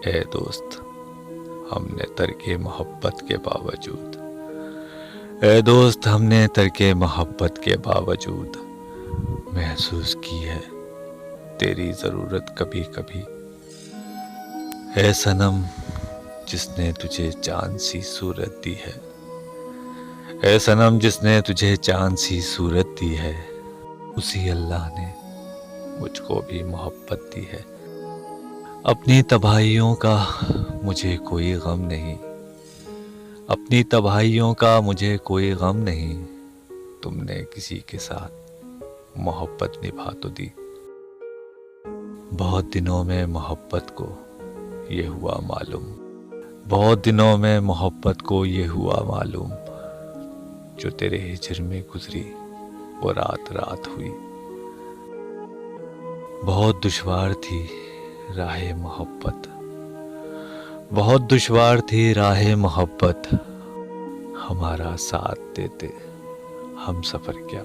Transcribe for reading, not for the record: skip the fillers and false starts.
اے دوست، ہم نے ترک محبت کے باوجود محبت کے باوجود محسوس کی ہے تیری ضرورت کبھی کبھی۔ اے صنم جس نے تجھے چاند سی صورت دی ہے، اے صنم جس نے تجھے چاند سی صورت دی ہے، اسی اللہ نے مجھ کو بھی محبت دی ہے۔ اپنی تباہیوں کا مجھے کوئی غم نہیں، اپنی تباہیوں کا مجھے کوئی غم نہیں، تم نے کسی کے ساتھ محبت نبھا تو دی۔ بہت دنوں میں محبت کو یہ ہوا معلوم، بہت دنوں میں محبت کو یہ ہوا معلوم، جو تیرے ہجر میں گزری وہ رات رات ہوئی۔ بہت دشوار تھی راہ محبت، بہت دشوار تھی راہ محبت، ہمارا ساتھ دیتے ہم سفر کیا